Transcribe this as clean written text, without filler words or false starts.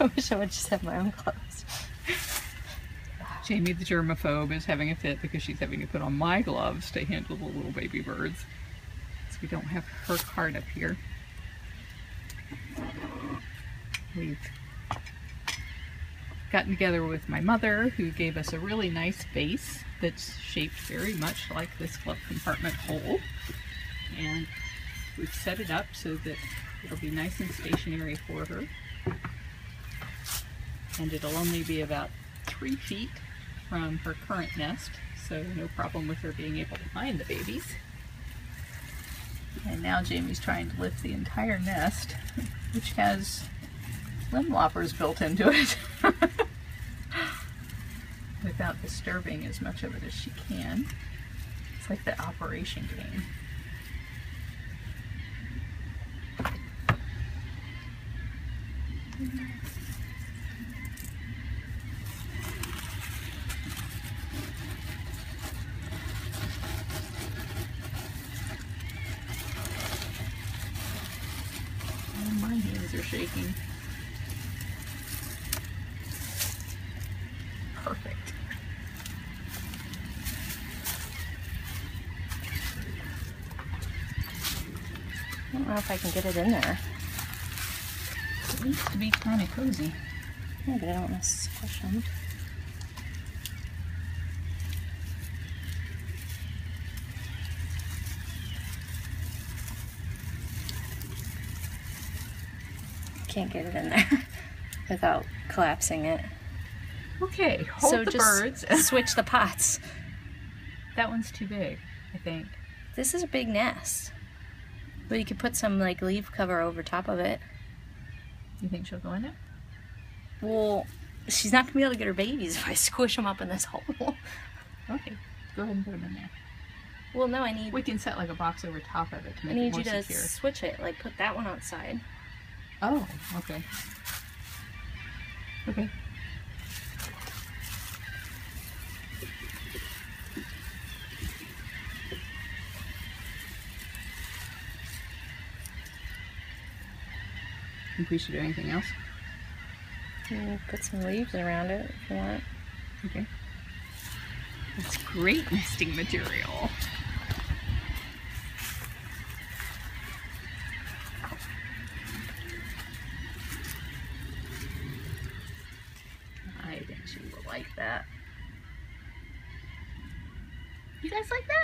I wish I would just have my own clothes. Jamie the germaphobe is having a fit because she's having to put on my gloves to handle the little baby birds. So we don't have her cart up here. We've gotten together with my mother, who gave us a really nice vase that's shaped very much like this glove compartment hole. And we've set it up so that it'll be nice and stationary for her. And it'll only be about 3 feet from her current nest, so no problem with her being able to find the babies. And now Jamie's trying to lift the entire nest, which has limb loppers built into it, without disturbing as much of it as she can. It's like the Operation game. Oh, my hands are shaking. Perfect. I don't know if I can get it in there. It needs to be kind of cozy. Yeah, but I don't want to squish them. Can't get it in there without collapsing it. Okay, hold So the just birds. switch the pots. That one's too big, I think. This is a big nest. But you could put some like leaf cover over top of it. You think she'll go in it? Well, she's not gonna be able to get her babies if I squish them up in this hole. Okay, go ahead and put them in there. Well, no, I need We can set like a box over top of it to I make it need more you to secure. switch it. Like put that one outside. Oh, okay. Okay. Think we should do anything else? And put some leaves around it if you want. Okay. That's great nesting material. I think she will like that. You guys like that?